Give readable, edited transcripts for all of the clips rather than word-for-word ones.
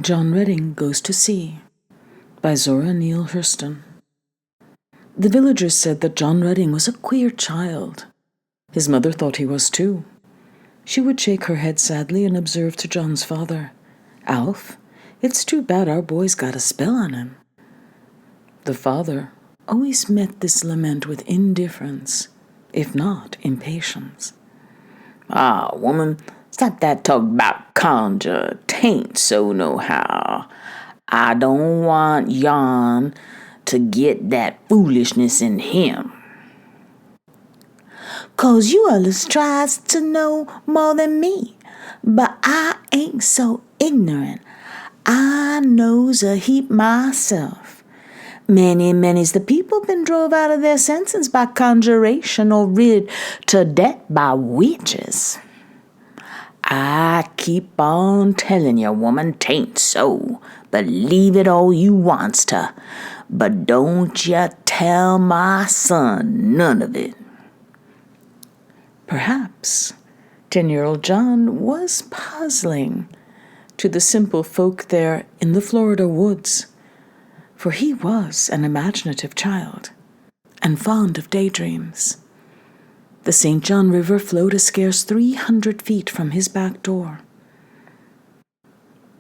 John Redding Goes to Sea by Zora Neale Hurston. The villagers said that John Redding was a queer child. His mother thought he was too. She would shake her head sadly and observe to John's father, "Alf, it's too bad our boy's got a spell on him." The father always met this lament with indifference, if not impatience. "Ah, woman, stop that talk about conjure. 'Tain't so nohow. I don't want yon to get that foolishness in him." "'Cause you allus tries to know more than me, but I ain't so ignorant. I knows a heap myself. Many's the people been drove out of their senses by conjuration or rid to death by witches." "I keep on telling you, woman, 'tain't so. Believe it all you wants to, but don't you tell my son none of it." Perhaps 10-year-old John was puzzling to the simple folk there in the Florida woods, for he was an imaginative child and fond of daydreams. The St. John River flowed a scarce 300 feet from his back door.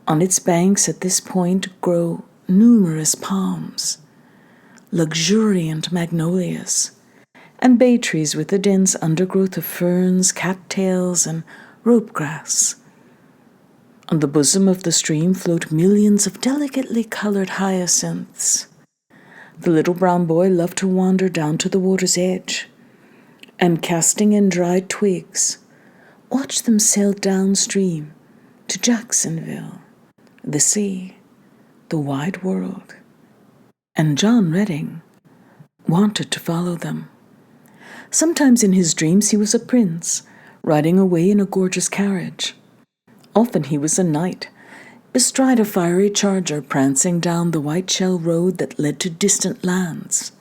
On its banks at this point grow numerous palms, luxuriant magnolias, and bay trees with a dense undergrowth of ferns, cattails, and rope grass. On the bosom of the stream float millions of delicately colored hyacinths. The little brown boy loved to wander down to the water's edge, and casting in dried twigs, watch them sail downstream to Jacksonville, the sea, the wide world. And John Redding wanted to follow them. Sometimes in his dreams he was a prince, riding away in a gorgeous carriage. Often he was a knight, bestride a fiery charger prancing down the white shell road that led to distant lands.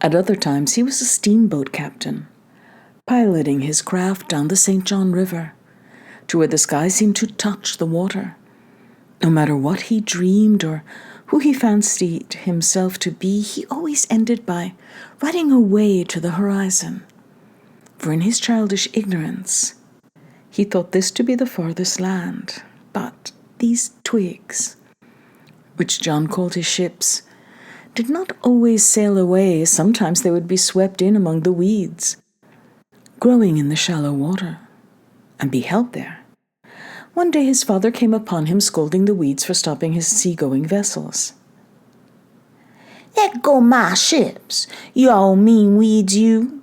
At other times he was a steamboat captain, piloting his craft down the St. John River, to where the sky seemed to touch the water. No matter what he dreamed or who he fancied himself to be, he always ended by riding away to the horizon. For in his childish ignorance, he thought this to be the farthest land. But these twigs, which John called his ships, did not always sail away. Sometimes they would be swept in among the weeds, growing in the shallow water, and be held there. One day his father came upon him scolding the weeds for stopping his seagoing vessels. "Let go my ships, you old mean weeds, you!"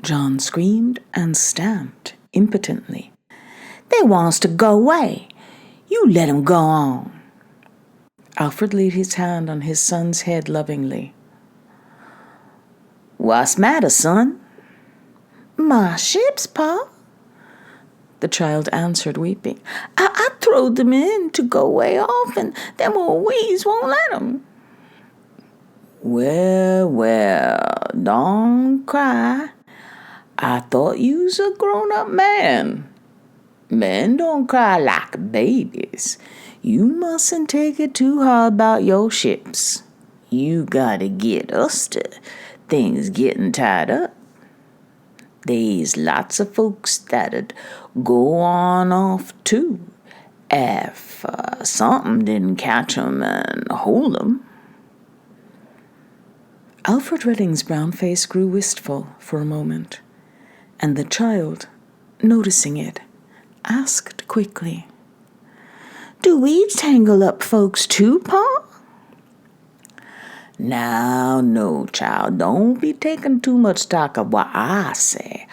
John screamed and stamped impotently. "They wants to go away. You let 'em go on." Alfred laid his hand on his son's head lovingly. "What's matter, son?" "My ships, Pa," the child answered, weeping. I throwed them in to go way off, and them old weeds won't let 'em." Well, don't cry. I thought you was a grown-up man. Men don't cry like babies. You mustn't take it too hard about your ships. You gotta get us to things getting tied up. There's lots of folks that'd go on off too if something didn't catch 'em and hold 'em. Alfred Redding's brown face grew wistful for a moment, and the child, noticing it, asked quickly, "Do weeds tangle up folks too, Pa?" Now, no, child, don't be taking too much stock of what I say.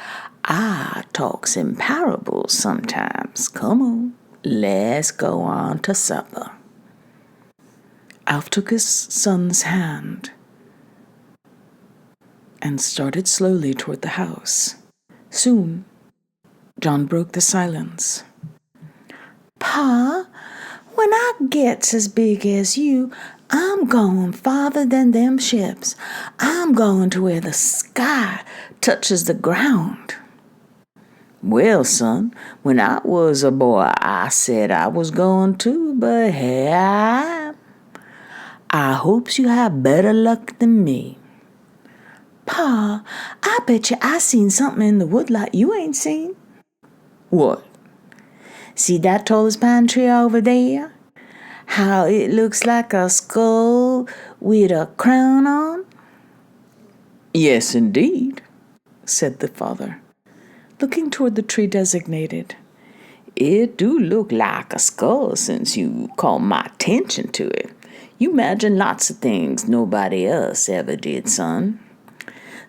I talks in parables sometimes. Come on, let's go on to supper. Alf took his son's hand and started slowly toward the house. Soon, John broke the silence. "Pa, when I gets as big as you, I'm going farther than them ships. I'm going to where the sky touches the ground." Well, son, when I was a boy, I said I was going to, but here I am. I hopes you have better luck than me. Pa, I bet you I seen something in the wood like you ain't seen. What? See that tallest pine tree over there? How it looks like a skull with a crown on? Yes, indeed, said the father, looking toward the tree designated. It do look like a skull since you called my attention to it. You imagine lots of things nobody else ever did, son.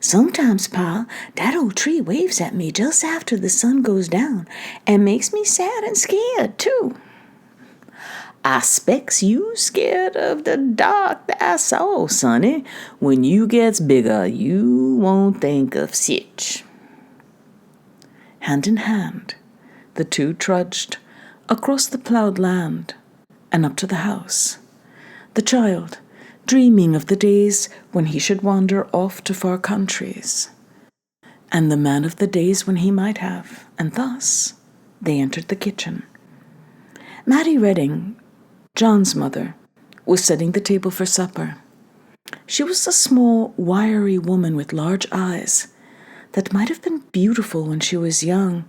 Sometimes, Pa, that old tree waves at me just after the sun goes down and makes me sad and scared, too. I specs you scared of the dark, that's all, sonny. When you gets bigger, you won't think of sich. Hand in hand, the two trudged across the plowed land and up to the house. The child, dreaming of the days when he should wander off to far countries, and the man of the days when he might have, and thus they entered the kitchen. Mattie Redding, John's mother, was setting the table for supper. She was a small, wiry woman with large eyes that might have been beautiful when she was young,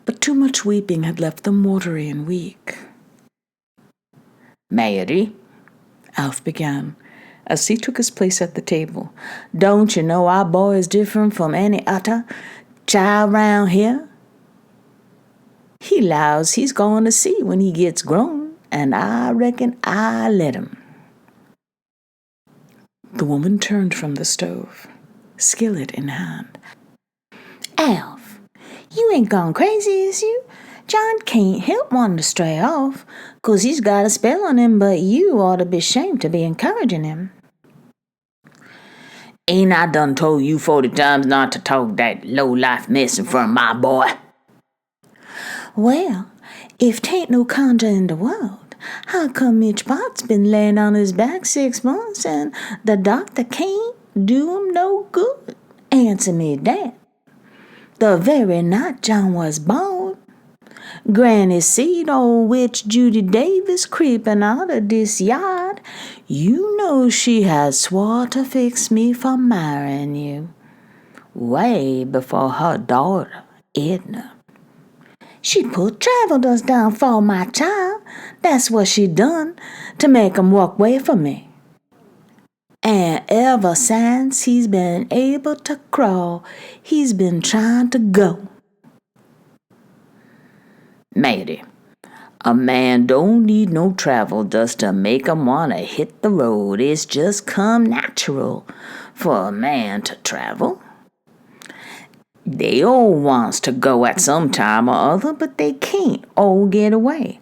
but too much weeping had left them watery and weak. Mary, Alf began, as he took his place at the table. Don't you know our boy is different from any other child round here? He 'lows he's going to see when he gets grown, and I reckon I let him. The woman turned from the stove, skillet in hand. Alf, you ain't gone crazy, is you? John can't help wanting to stray off, 'cause he's got a spell on him, but you ought to be ashamed to be encouraging him. Ain't I done told you 40 times not to talk that low-life mess in front of my boy? Well, if 'tain't no conjure in the world, how come Mitch Potts been laying on his back 6 months and the doctor can't do him no good? Answer me that. The very night John was born, Granny seed old witch Judy Davis creeping out of this yard. You know she had swore to fix me for marrying you, way before her daughter, Edna. She put travel dust down for my child. That's what she done, to make him walk away from me. And ever since he's been able to crawl, he's been trying to go. Mary, a man don't need no travel dust to make him want to hit the road. It's just come natural for a man to travel. They all wants to go at some time or other, but they can't all get away.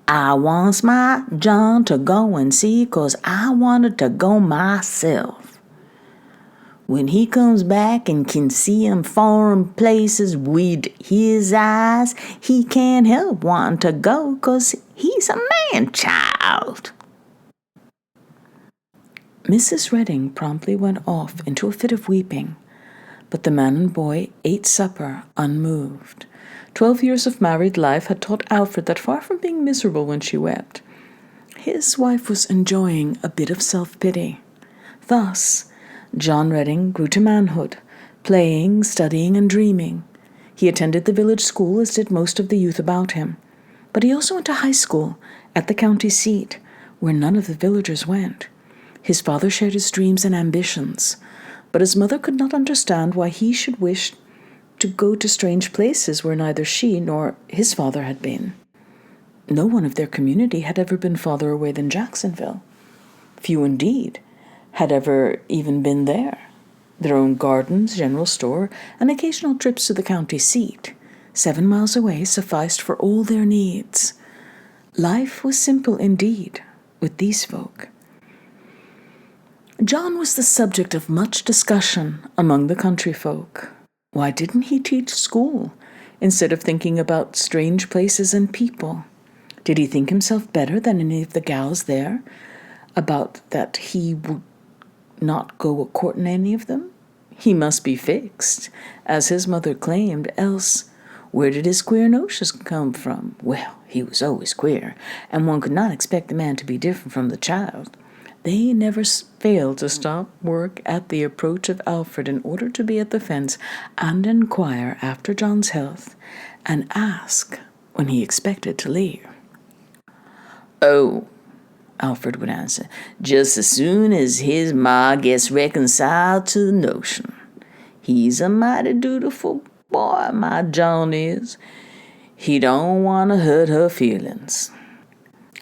I wants my John to go and see 'cause I wanted to go myself. When he comes back and can see 'em foreign places with his eyes, he can't help wanting to go 'cause he's a man-child. Mrs. Redding promptly went off into a fit of weeping, but the man and boy ate supper unmoved. 12 years of married life had taught Alfred that far from being miserable when she wept, his wife was enjoying a bit of self-pity. Thus, John Redding grew to manhood, playing, studying, and dreaming. He attended the village school, as did most of the youth about him, but he also went to high school at the county seat, where none of the villagers went. His father shared his dreams and ambitions, but his mother could not understand why he should wish to go to strange places where neither she nor his father had been. No one of their community had ever been farther away than Jacksonville. Few indeed had ever even been there. Their own gardens, general store, and occasional trips to the county seat, 7 miles away, sufficed for all their needs. Life was simple indeed with these folk. John was the subject of much discussion among the country folk. Why didn't he teach school instead of thinking about strange places and people? Did he think himself better than any of the gals there, about that he would not go a-courting any of them? He must be fixed, as his mother claimed, else Where did his queer notions come from? Well, he was always queer, and one could not expect the man to be different from the child. They never failed to stop work at the approach of Alfred in order to be at the fence and inquire after John's health, and ask when he expected to leave. "Oh," Alfred would answer, "just as soon as his ma gets reconciled to the notion. He's a mighty dutiful boy, my John is. He don't want to hurt her feelings."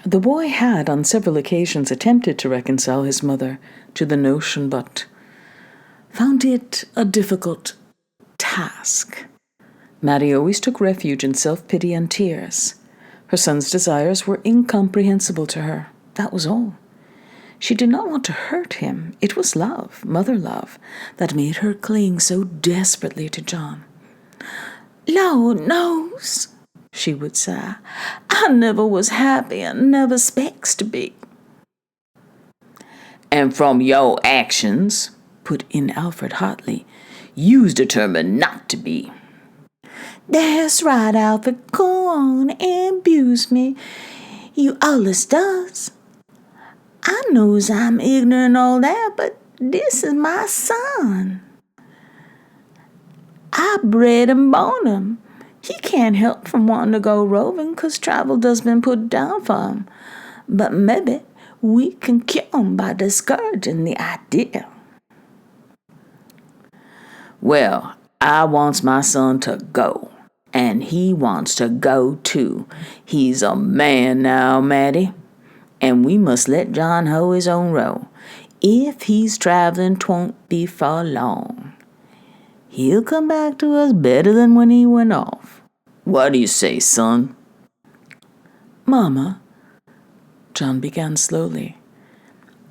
The boy had on several occasions attempted to reconcile his mother to the notion, but found it a difficult task. Mattie always took refuge in self-pity and tears. Her son's desires were incomprehensible to her. That was all. She did not want to hurt him. It was love, mother love, that made her cling so desperately to John. "Lord knows," she would sigh, "I never was happy and never expects to be." "And from your actions," put in Alfred hotly, "you's determined not to be." "That's right, Alfred. Go on and abuse me. You allus does. I knows I'm ignorant all that, but this is my son. I bred and born him. He can't help from wanting to go roving 'cause travel does been put down for him. But maybe we can cure him by discouraging the idea." "Well, I wants my son to go, and he wants to go too. He's a man now, Mattie, and we must let John hoe his own row. If he's traveling, 'twon't be for long. He'll come back to us better than when he went off. What do you say, son?" "Mama," John began slowly,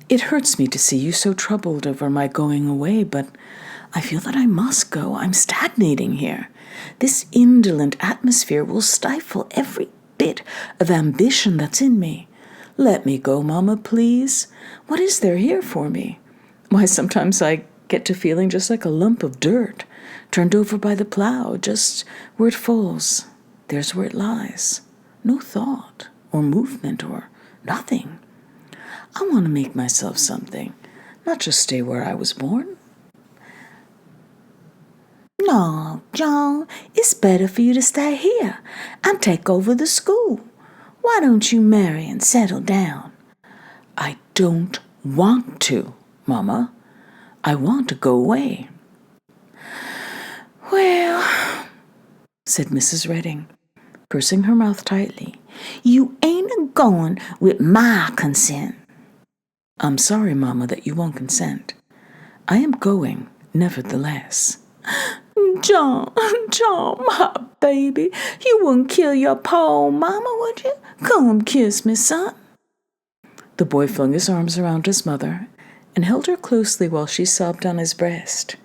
"it hurts me to see you so troubled over my going away, but I feel that I must go. I'm stagnating here. This indolent atmosphere will stifle every bit of ambition that's in me. Let me go, Mama, please. What is there here for me? Why, sometimes I get to feeling just like a lump of dirt, turned over by the plow. Just where it falls, there's where it lies. No thought or movement or nothing. I want to make myself something, not just stay where I was born." "No, John, it's better for you to stay here and take over the school. Why don't you marry and settle down?" "I don't want to, Mama. I want to go away." "Well," said Mrs. Redding, pursing her mouth tightly, "you ain't going with my consent." "I'm sorry, Mama, that you won't consent. I am going, nevertheless." John, my baby, you wouldn't kill your poor mama, would you? Come kiss me, son." The boy flung his arms around his mother and held her closely while she sobbed on his breast.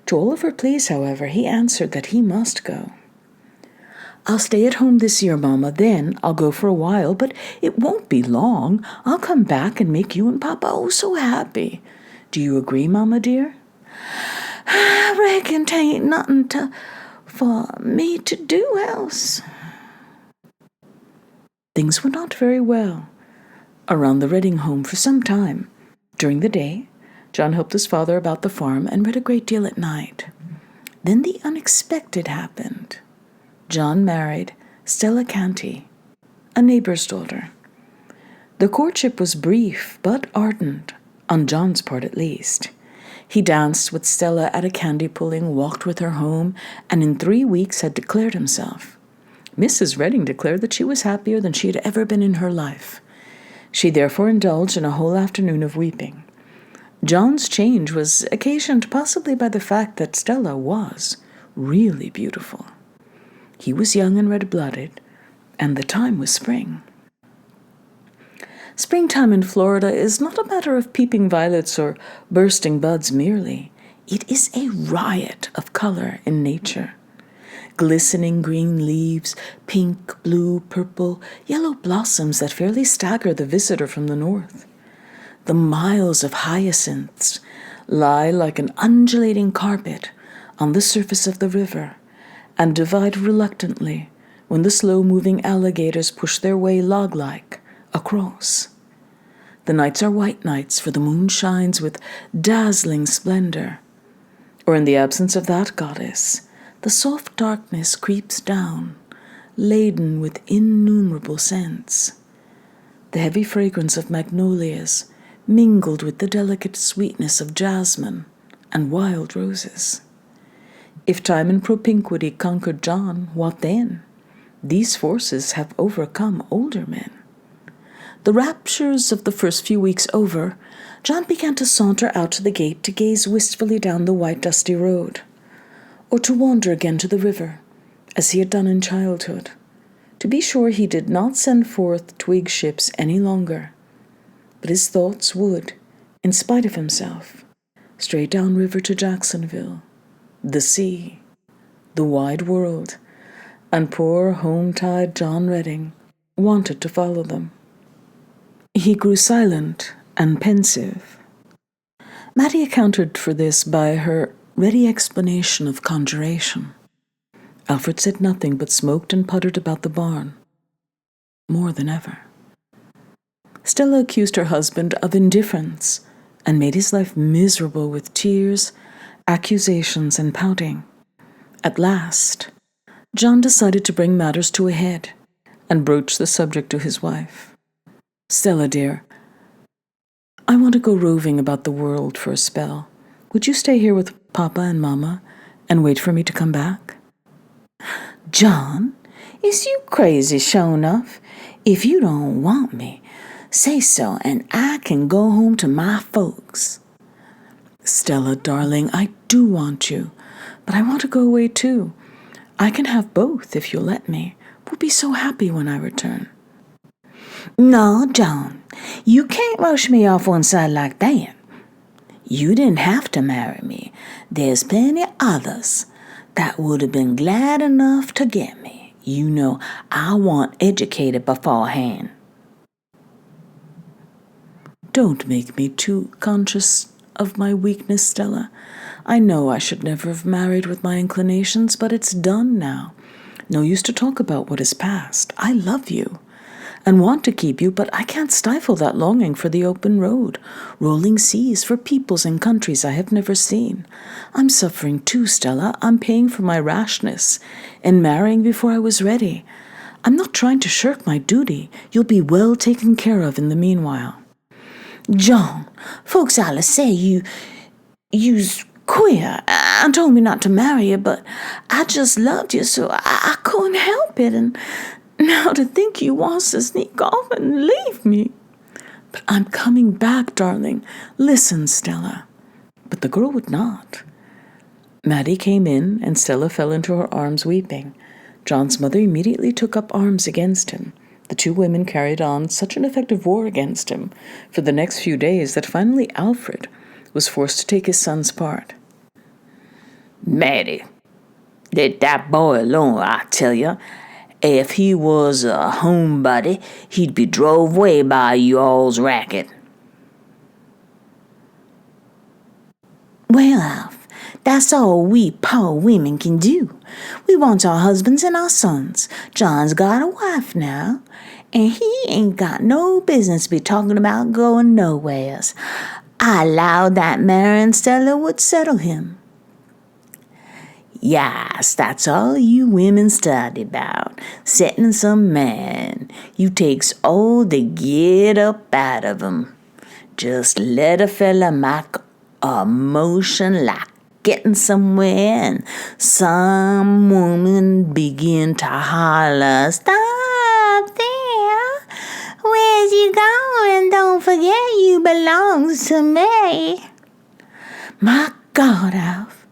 To all of her pleas, however, he answered that he must go. "I'll stay at home this year, Mama. Then I'll go for a while, but it won't be long. I'll come back and make you and Papa oh so happy. Do you agree, Mama dear?" "I reckon 'tain't nothing for me to do else." Things were not very well around the Redding home for some time. During the day, John helped his father about the farm and read a great deal at night. Then the unexpected happened. John married Stella Canty, a neighbor's daughter. The courtship was brief but ardent, on John's part at least. He danced with Stella at a candy pulling, walked with her home, and in 3 weeks had declared himself. Mrs. Redding declared that she was happier than she had ever been in her life. She therefore indulged in a whole afternoon of weeping. John's change was occasioned possibly by the fact that Stella was really beautiful. He was young and red-blooded, and the time was spring. Springtime in Florida is not a matter of peeping violets or bursting buds merely. It is a riot of color in nature. Glistening green leaves, pink, blue, purple, yellow blossoms that fairly stagger the visitor from the north. The miles of hyacinths lie like an undulating carpet on the surface of the river, and divide reluctantly when the slow-moving alligators push their way log-like across. The nights are white nights, for the moon shines with dazzling splendor. Or in the absence of that goddess, the soft darkness creeps down, laden with innumerable scents. The heavy fragrance of magnolias mingled with the delicate sweetness of jasmine and wild roses. If time and propinquity conquered John, what then? These forces have overcome older men. The raptures of the first few weeks over, John began to saunter out to the gate to gaze wistfully down the white dusty road, or to wander again to the river, as he had done in childhood. To be sure, he did not send forth twig ships any longer, but his thoughts would, in spite of himself, stray downriver to Jacksonville, the sea, the wide world, and poor home-tied John Redding wanted to follow them. He grew silent and pensive. Mattie accounted for this by her ready explanation of conjuration. Alfred said nothing but smoked and puttered about the barn, more than ever. Stella accused her husband of indifference and made his life miserable with tears, accusations, and pouting. At last, John decided to bring matters to a head and broach the subject to his wife. "Stella, dear, I want to go roving about the world for a spell. Would you stay here with Papa and Mama and wait for me to come back?" "John, is you crazy, sure enough? If you don't want me, say so, and I can go home to my folks." "Stella, darling, I do want you, but I want to go away too. I can have both if you'll let me. We'll be so happy when I return." "No, John, you can't rush me off one side like that. You didn't have to marry me. There's plenty others that would have been glad enough to get me. You know I want educated beforehand." "Don't make me too conscious of my weakness, Stella. I know I should never have married with my inclinations, but it's done now. No use to talk about what is past. I love you and want to keep you, but I can't stifle that longing for the open road, rolling seas, for peoples and countries I have never seen. I'm suffering too, Stella. I'm paying for my rashness in marrying before I was ready. I'm not trying to shirk my duty. You'll be well taken care of in the meanwhile." "John, folks allus say you's queer and told me not to marry you, but I just loved you so I couldn't help it, and now to think you wants to sneak off and leave me." "But I'm coming back, darling. Listen, Stella." But the girl would not. Mattie came in, and Stella fell into her arms weeping. John's mother immediately took up arms against him. The two women carried on such an effective war against him for the next few days that finally Alfred was forced to take his son's part. "Mattie, let that boy alone, I tell you. If he was a homebody, he'd be drove away by you all's racket." "Well, Alf, that's all we poor women can do. We want our husbands and our sons. John's got a wife now, and he ain't got no business to be talking about going nowheres. I allowed that marrying Stella would settle him." "Yes, that's all you women study about, setting some man. You takes all the get up out of 'em. Just let a fella make a motion like getting somewhere, and some woman begin to holler, 'Stop there! Where's you going? Don't forget you belongs to me.'" "My God, Alf,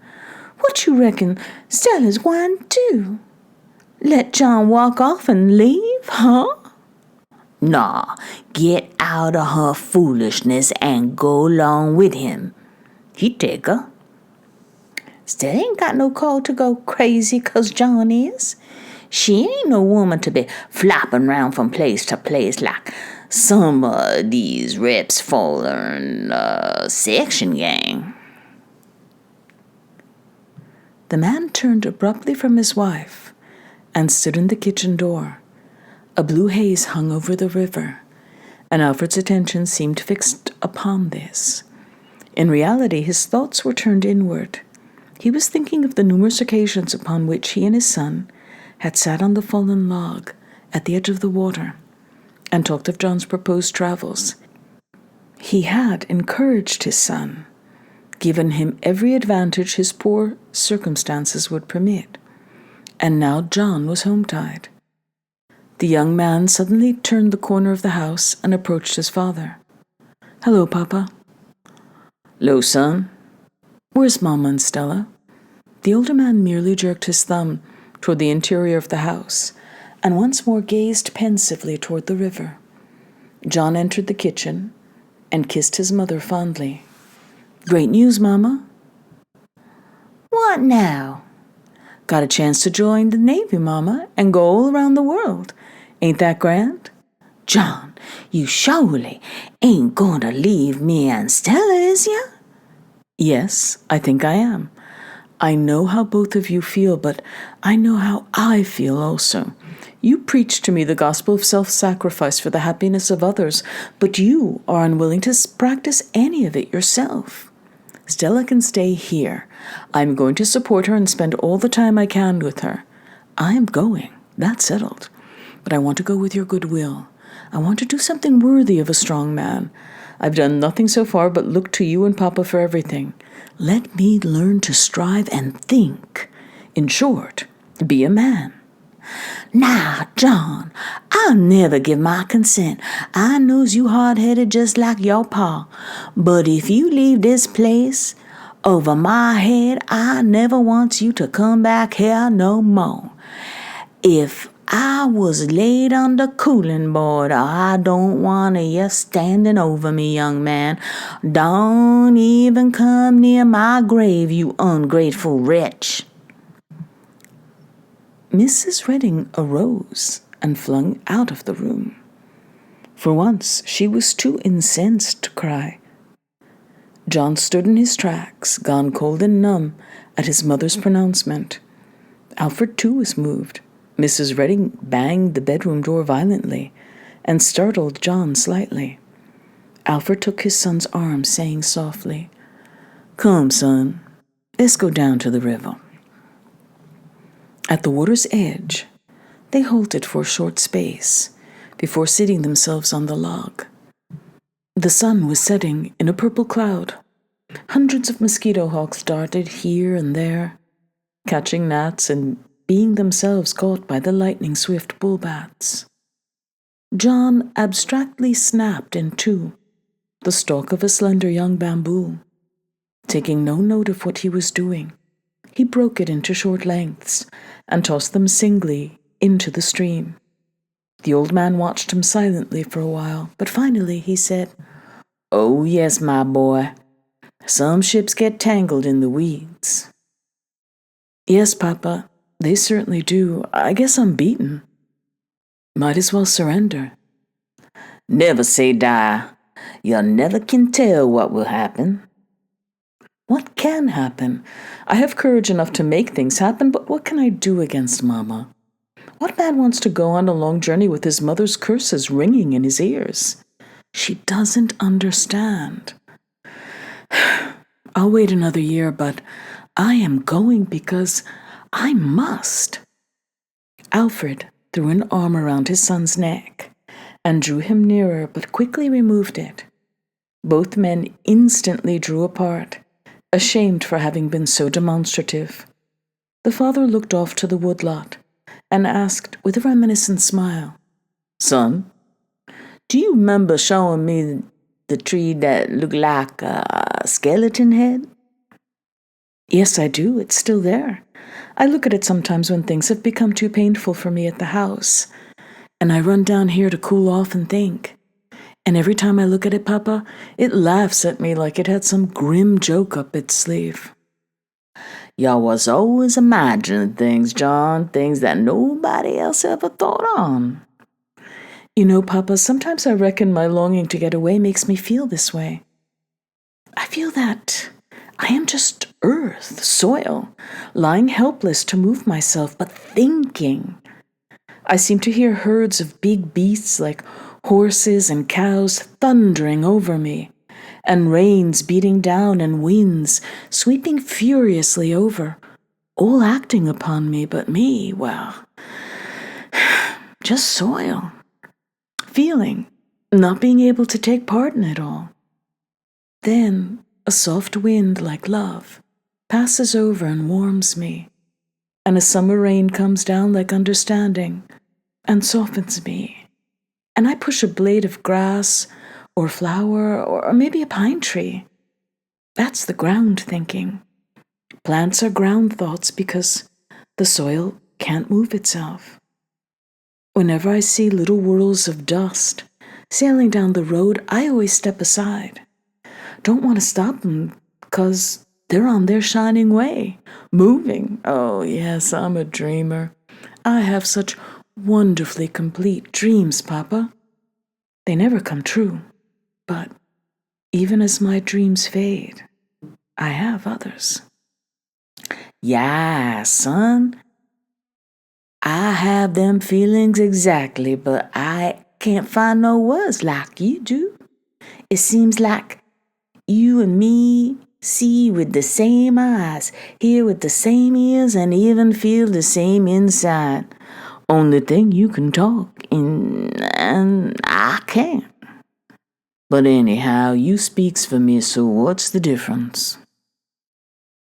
what you reckon Stella's going to do? Let John walk off and leave, huh?" "Nah, get out of her foolishness and go along with him. He'd take her." "Stella ain't got no call to go crazy 'cause John is. She ain't no woman to be Flopping round from place to place like some of these reps for section gang." The man turned abruptly from his wife and stood in the kitchen door. A blue haze hung over the river, and Alfred's attention seemed fixed upon this. In reality, his thoughts were turned inward. He was thinking of the numerous occasions upon which he and his son had sat on the fallen log at the edge of the water and talked of John's proposed travels. He had encouraged his son, given him every advantage his poor circumstances would permit, and now John was home-tied. The young man suddenly turned the corner of the house and approached his father. "Hello, Papa." "'Lo, son." "Where's Mama and Stella?" The older man merely jerked his thumb toward the interior of the house and once more gazed pensively toward the river. John entered the kitchen and kissed his mother fondly. "Great news, Mama." "What now?" "Got a chance to join the Navy, Mama, and go all around the world. Ain't that grand?" "John, you surely ain't going to leave me and Stella, is ya?" "Yes, I think I am. I know how both of you feel, but I know how I feel also. You preach to me the gospel of self-sacrifice for the happiness of others, but you are unwilling to practice any of it yourself. Stella can stay here. I'm going to support her and spend all the time I can with her. I am going, that's settled. But I want to go with your goodwill. I want to do something worthy of a strong man. I've done nothing so far but look to you and Papa for everything. Let me learn to strive and think. In short, be a man." "Now, John, I'll never give my consent. I knows you hard-headed just like your pa. But if you leave this place, over my head, I never wants you to come back here no more. If I was laid on the cooling board, I don't want you standing over me, young man. Don't even come near my grave, you ungrateful wretch." Mrs. Redding arose and flung out of the room. For once, she was too incensed to cry. John stood in his tracks, gone cold and numb at his mother's pronouncement. Alfred, too, was moved. Mrs. Redding banged the bedroom door violently and startled John slightly. Alfred took his son's arm, saying softly, "Come, son, let's go down to the river." At the water's edge, they halted for a short space before seating themselves on the log. The sun was setting in a purple cloud. Hundreds of mosquito hawks darted here and there, catching gnats and being themselves caught by the lightning-swift bull-bats. John abstractly snapped in two the stalk of a slender young bamboo. Taking no note of what he was doing, he broke it into short lengths and tossed them singly into the stream. The old man watched him silently for a while, but finally he said, "Oh, yes, my boy. Some ships get tangled in the weeds." "Yes, Papa, they certainly do. I guess I'm beaten. Might as well surrender." "Never say die. You never can tell what will happen." "What can happen? I have courage enough to make things happen, but what can I do against Mama? What man wants to go on a long journey with his mother's curses ringing in his ears? She doesn't understand. I'll wait another year, but I am going because I must." Alfred threw an arm around his son's neck and drew him nearer, but quickly removed it. Both men instantly drew apart, ashamed for having been so demonstrative. The father looked off to the woodlot and asked with a reminiscent smile, "Son, do you remember showing me the tree that looked like a skeleton head?" "Yes, I do. It's still there. I look at it sometimes when things have become too painful for me at the house, and I run down here to cool off and think. And every time I look at it, Papa, it laughs at me like it had some grim joke up its sleeve." "You was always imagining things, John, things that nobody else ever thought on." You know, Papa, sometimes I reckon my longing to get away makes me feel this way. I feel that I am just earth, soil, lying helpless to move myself, but thinking. I seem to hear herds of big beasts like horses and cows thundering over me, and rains beating down and winds sweeping furiously over, all acting upon me, but me, well, just soil. Feeling, not being able to take part in it all. Then a soft wind like love passes over and warms me, and a summer rain comes down like understanding and softens me, and I push a blade of grass or flower or maybe a pine tree. That's the ground thinking. Plants are ground thoughts because the soil can't move itself. Whenever I see little whirls of dust sailing down the road, I always step aside. Don't want to stop them because they're on their shining way, moving. Oh, yes, I'm a dreamer. I have such wonderfully complete dreams, Papa. They never come true, but even as my dreams fade, I have others. Yeah, son. I have them feelings exactly, but I can't find no words like you do. It seems like you and me see with the same eyes, hear with the same ears, and even feel the same inside. Only thing you can talk and I can't. But anyhow, you speaks for me, so what's the difference?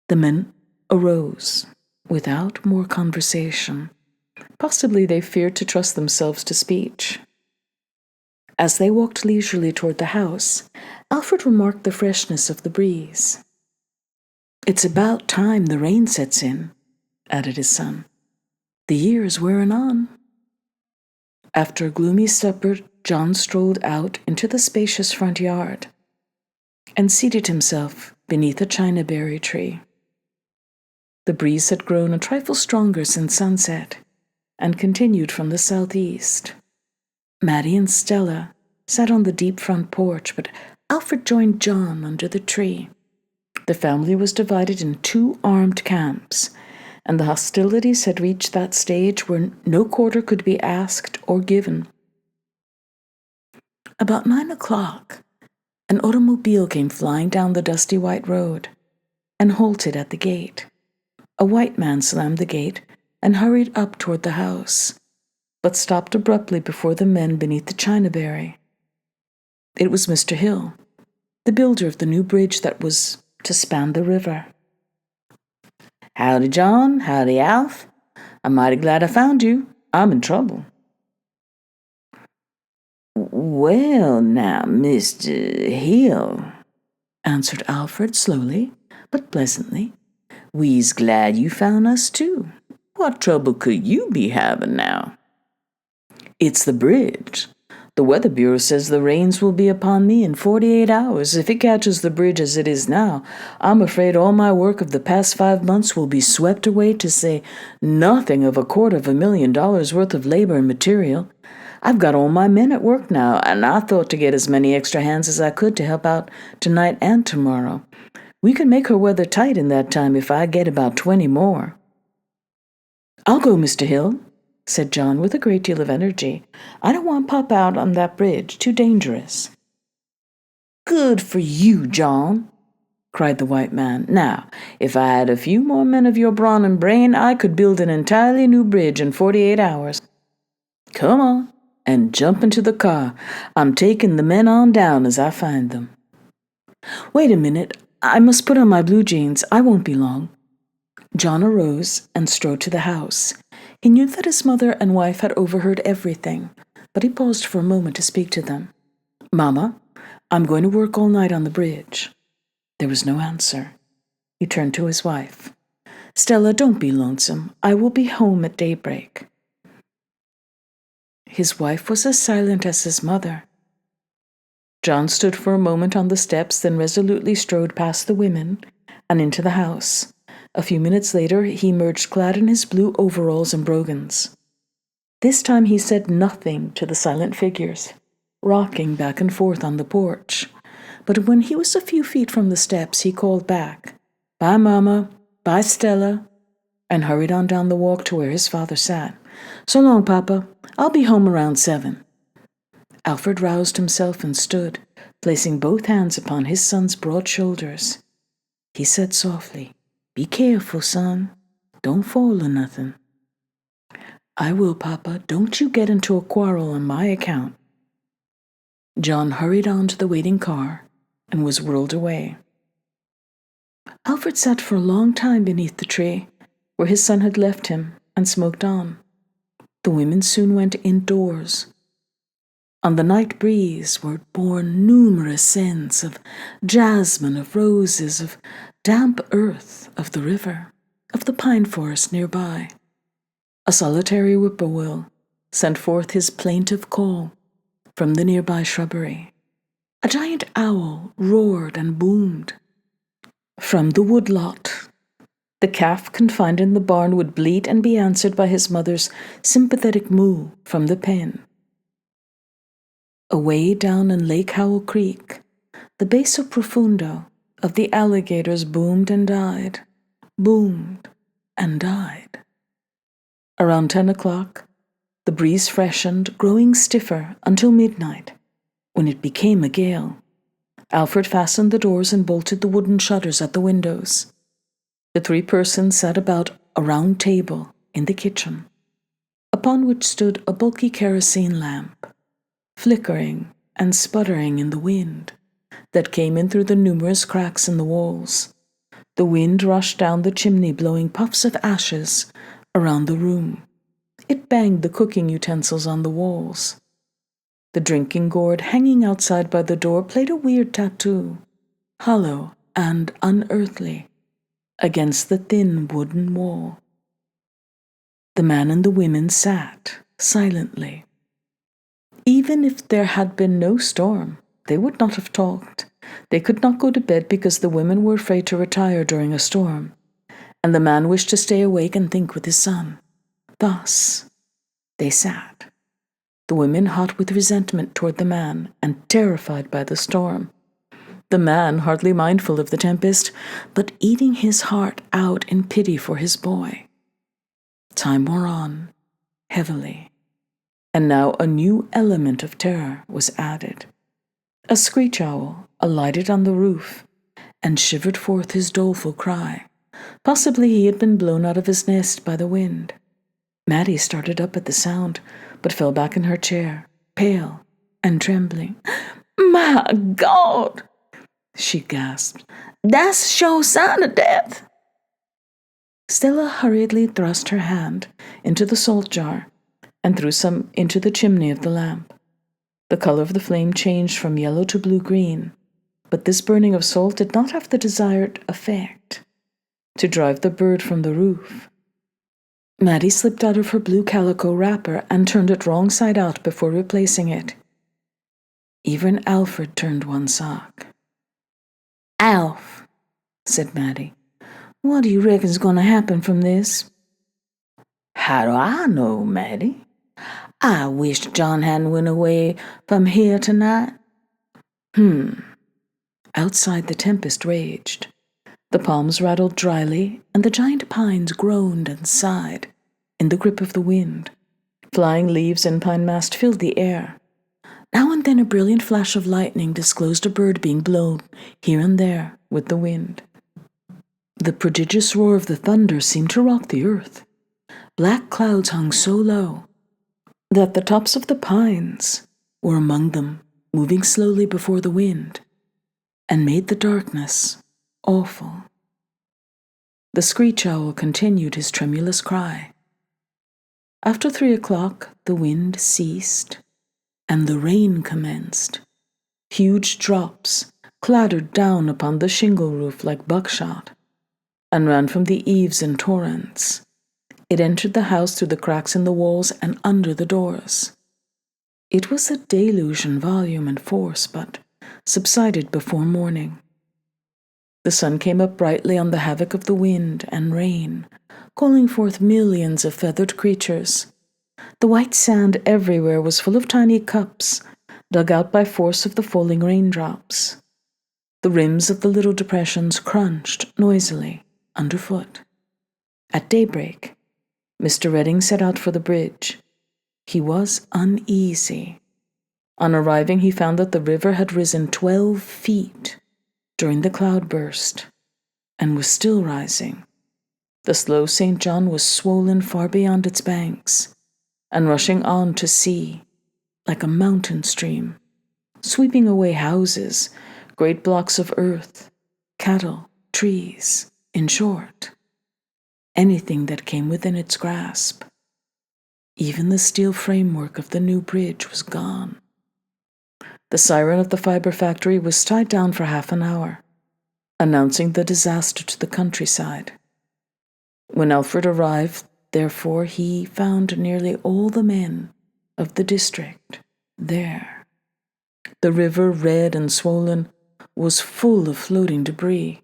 The men arose without more conversation. Possibly they feared to trust themselves to speech. As they walked leisurely toward the house, Alfred remarked the freshness of the breeze. "It's about time the rain sets in," added his son. "The year is wearing on." After a gloomy supper, John strolled out into the spacious front yard and seated himself beneath a chinaberry tree. The breeze had grown a trifle stronger since sunset and continued from the southeast. Maddie and Stella sat on the deep front porch, but Alfred joined John under the tree. The family was divided in 2 armed camps, and the hostilities had reached that stage where no quarter could be asked or given. About 9 o'clock, an automobile came flying down the dusty white road and halted at the gate. A white man slammed the gate and hurried up toward the house, but stopped abruptly before the men beneath the chinaberry. It was Mr. Hill, the builder of the new bridge that was to span the river. Howdy, John. Howdy, Alf. I'm mighty glad I found you. I'm in trouble. Well, now, Mr. Hill, answered Alfred slowly but pleasantly, we's glad you found us too. What trouble could you be having now? It's the bridge. The Weather Bureau says the rains will be upon me in 48 hours. If it catches the bridge as it is now, I'm afraid all my work of the past 5 months will be swept away, to say nothing of $250,000 worth of labor and material. I've got all my men at work now, and I thought to get as many extra hands as I could to help out tonight and tomorrow. We can make her weather tight in that time if I get about 20 more. "I'll go, Mr. Hill," said John with a great deal of energy. "I don't want Pop out on that bridge. Too dangerous." Good for you, John, cried the white man. Now, if I had a few more men of your brawn and brain, I could build an entirely new bridge in 48 hours. Come on, and jump into the car. I'm taking the men on down as I find them. "Wait a minute. I must put on my blue jeans. I won't be long." John arose and strode to the house. He knew that his mother and wife had overheard everything, but he paused for a moment to speak to them. "Mama, I'm going to work all night on the bridge." There was no answer. He turned to his wife. "Stella, don't be lonesome. I will be home at daybreak." His wife was as silent as his mother. John stood for a moment on the steps, then resolutely strode past the women and into the house. A few minutes later, he emerged clad in his blue overalls and brogans. This time he said nothing to the silent figures, rocking back and forth on the porch. But when he was a few feet from the steps, he called back, Bye, Mama. Bye, Stella," and hurried on down the walk to where his father sat. "So long, Papa. I'll be home around 7. Alfred roused himself and stood, placing both hands upon his son's broad shoulders. He said softly, "Be careful, son. Don't fall or nothing." "I will, Papa. Don't you get into a quarrel on my account." John hurried on to the waiting car and was whirled away. Alfred sat for a long time beneath the tree where his son had left him and smoked on. The women soon went indoors. On the night breeze were borne numerous scents of jasmine, of roses, of damp earth, of the river, of the pine forest nearby. A solitary whippoorwill sent forth his plaintive call from the nearby shrubbery. A giant owl roared and boomed. From the woodlot, the calf confined in the barn would bleat and be answered by his mother's sympathetic moo from the pen. Away down in Lake Howell Creek, the basso profundo of the alligators boomed and died, boomed and died. Around 10 o'clock, the breeze freshened, growing stiffer until midnight, when it became a gale. Alfred fastened the doors and bolted the wooden shutters at the windows. The 3 persons sat about a round table in the kitchen, upon which stood a bulky kerosene lamp, flickering and sputtering in the wind that came in through the numerous cracks in the walls. The wind rushed down the chimney, blowing puffs of ashes around the room. It banged the cooking utensils on the walls. The drinking gourd hanging outside by the door played a weird tattoo, hollow and unearthly, against the thin wooden wall. The man and the women sat silently. Even if there had been no storm, they would not have talked. They could not go to bed because the women were afraid to retire during a storm, and the man wished to stay awake and think with his son. Thus, they sat, the women hot with resentment toward the man and terrified by the storm. The man hardly mindful of the tempest, but eating his heart out in pity for his boy. Time wore on, heavily, and now a new element of terror was added. A screech owl alighted on the roof and shivered forth his doleful cry. Possibly he had been blown out of his nest by the wind. Maddie started up at the sound, but fell back in her chair, pale and trembling. "My God!" she gasped. "That's sure sign of death." Stella hurriedly thrust her hand into the salt jar and threw some into the chimney of the lamp. The color of the flame changed from yellow to blue-green, but this burning of salt did not have the desired effect, to drive the bird from the roof. Maddie slipped out of her blue calico wrapper and turned it wrong side out before replacing it. Even Alfred turned one sock. "Alf," said Maddie, "what do you reckon's going to happen from this?" "How do I know, Maddie?" "I wish John hadn't went away from here tonight." Outside the tempest raged. The palms rattled dryly, and the giant pines groaned and sighed in the grip of the wind. Flying leaves and pine mast filled the air. Now and then a brilliant flash of lightning disclosed a bird being blown here and there with the wind. The prodigious roar of the thunder seemed to rock the earth. Black clouds hung so low that the tops of the pines were among them, moving slowly before the wind, and made the darkness awful. The screech owl continued his tremulous cry. After 3 o'clock, the wind ceased, and the rain commenced. Huge drops clattered down upon the shingle roof like buckshot, and ran from the eaves in torrents. It entered the house through the cracks in the walls and under the doors. It was a deluge in volume and force, but subsided before morning. The sun came up brightly on the havoc of the wind and rain, calling forth millions of feathered creatures. The white sand everywhere was full of tiny cups, dug out by force of the falling raindrops. The rims of the little depressions crunched noisily underfoot. At daybreak, Mr. Redding set out for the bridge. He was uneasy. On arriving, he found that the river had risen 12 feet during the cloudburst and was still rising. The slow St. John was swollen far beyond its banks and rushing on to sea like a mountain stream, sweeping away houses, great blocks of earth, cattle, trees, in short, anything that came within its grasp. Even the steel framework of the new bridge was gone. The siren of the fiber factory was tied down for half an hour, announcing the disaster to the countryside. When Alfred arrived, therefore, he found nearly all the men of the district there. The river, red and swollen, was full of floating debris.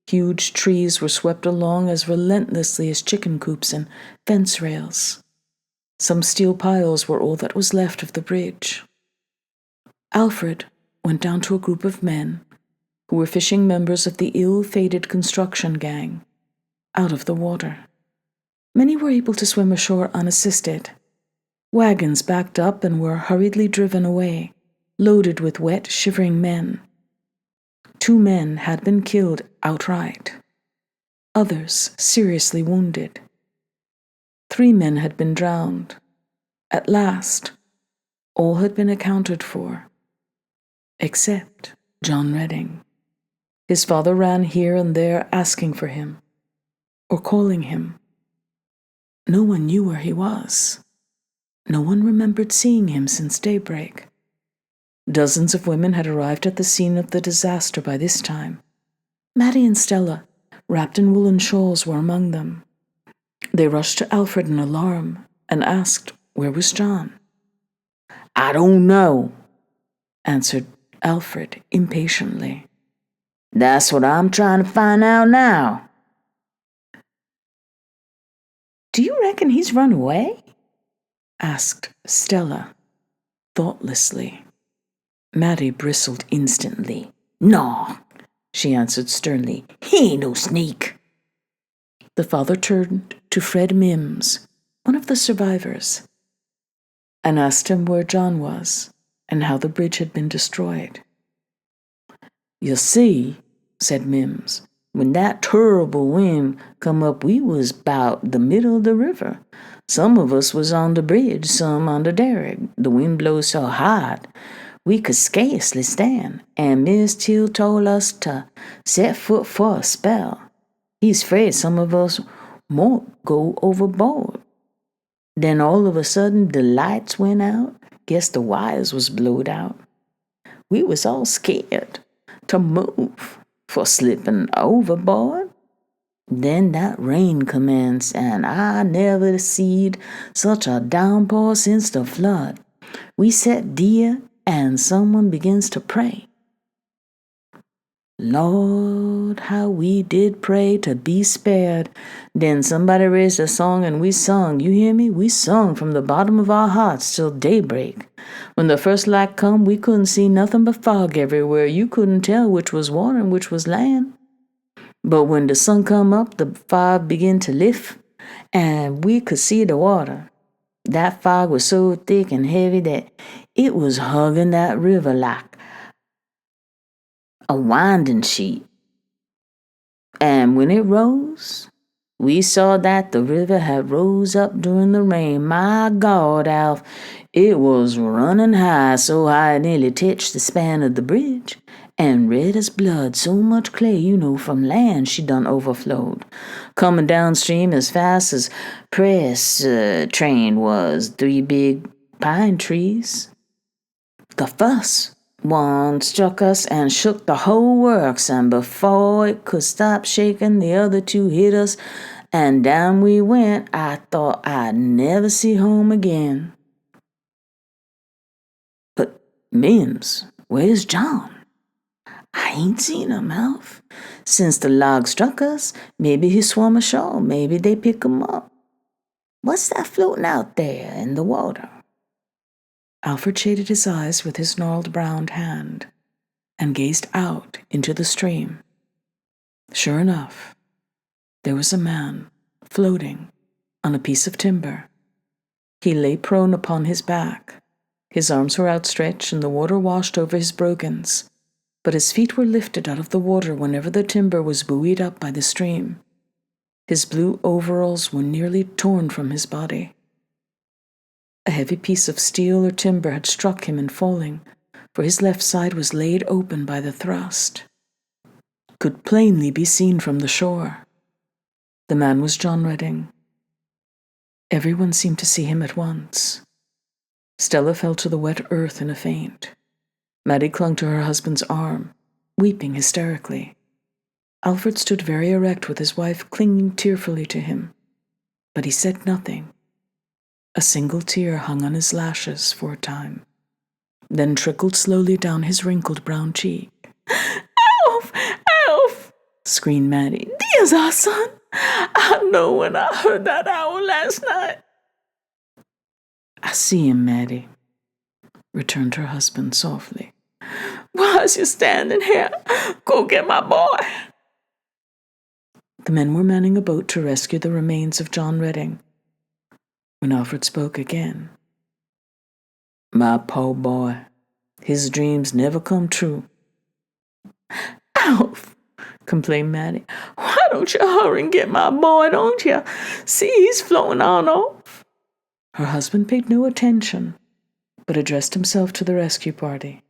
Huge trees were swept along as relentlessly as chicken coops and fence rails. Some steel piles were all that was left of the bridge. Alfred went down to a group of men who were fishing members of the ill-fated construction gang out of the water. Many were able to swim ashore unassisted. Wagons backed up and were hurriedly driven away, loaded with wet, shivering men. 2 men had been killed outright. Others seriously wounded. 3 men had been drowned. At last, all had been accounted for, except John Redding. His father ran here and there asking for him, or calling him. No one knew where he was. No one remembered seeing him since daybreak. Dozens of women had arrived at the scene of the disaster by this time. Mattie and Stella, wrapped in woolen shawls, were among them. They rushed to Alfred in alarm and asked where was John. I don't know, answered Alfred impatiently. That's what I'm trying to find out now. Do you reckon he's run away? asked Stella, thoughtlessly. Mattie bristled instantly. No, she answered sternly. He ain't no sneak. The father turned to Fred Mims, one of the survivors, and asked him where John was and how the bridge had been destroyed. You see, said Mims, when that terrible wind come up, we was 'bout the middle of the river. Some of us was on the bridge, some on the derrick. The wind blows so hard, we could scarcely stand, and Miss Till told us to set foot for a spell. He's afraid some of us won't go overboard. Then all of a sudden the lights went out. Guess the wires was blowed out. We was all scared to move for slipping overboard. Then that rain commenced, and I never seed such a downpour since the flood. We sat there, and someone begins to pray. Lord, how we did pray to be spared. Then somebody raised a song, and we sung. You hear me? We sung from the bottom of our hearts till daybreak. When the first light come, we couldn't see nothing but fog everywhere. You couldn't tell which was water and which was land. But when the sun come up, the fog began to lift, and we could see the water. That fog was so thick and heavy that it was hugging that river like a winding sheet. And when it rose, we saw that the river had rose up during the rain. My God, Alf, it was running high, so high it nearly touched the span of the bridge, and red as blood, so much clay, you know, from land she done overflowed, coming downstream as fast as press train was, 3 big pine trees. The first one struck us and shook the whole works, and before it could stop shaking, the other 2 hit us, and down we went. I thought I'd never see home again. But, Mims, where's John? I ain't seen him, Alf. Since the log struck us, maybe he swam ashore, maybe they pick him up. What's that floating out there in the water? Alfred shaded his eyes with his gnarled brown hand and gazed out into the stream. Sure enough, there was a man floating on a piece of timber. He lay prone upon his back. His arms were outstretched and the water washed over his brogans, but his feet were lifted out of the water whenever the timber was buoyed up by the stream. His blue overalls were nearly torn from his body. A heavy piece of steel or timber had struck him in falling, for his left side was laid open by the thrust. Could plainly be seen from the shore. The man was John Redding. Everyone seemed to see him at once. Stella fell to the wet earth in a faint. Maddie clung to her husband's arm, weeping hysterically. Alfred stood very erect with his wife clinging tearfully to him, but he said nothing. A single tear hung on his lashes for a time, then trickled slowly down his wrinkled brown cheek. Alf! Alf! Screamed Maddie. There's our son! I know when I heard that owl last night. I see him, Maddie, returned her husband softly. Why is you standing here? Go get my boy. The men were manning a boat to rescue the remains of John Redding, when Alfred spoke again. My poor boy, his dreams never come true. Alf, complained Maddie, why don't you hurry and get my boy, don't you? See, he's floating on off. Her husband paid no attention, but addressed himself to the rescue party.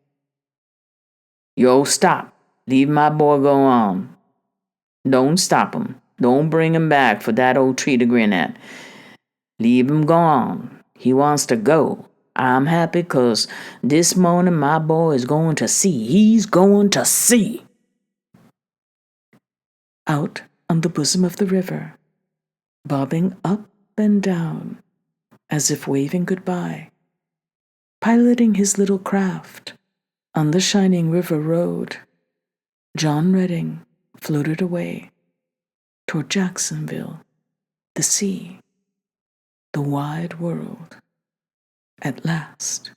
Yo, stop. Leave my boy go on. Don't stop him. Don't bring him back for that old tree to grin at. Leave him go on. He wants to go. I'm happy 'cause this morning my boy is going to see. He's going to see. Out on the bosom of the river, bobbing up and down, as if waving goodbye, piloting his little craft on the shining river road, John Redding floated away toward Jacksonville, the sea, the wide world, at last.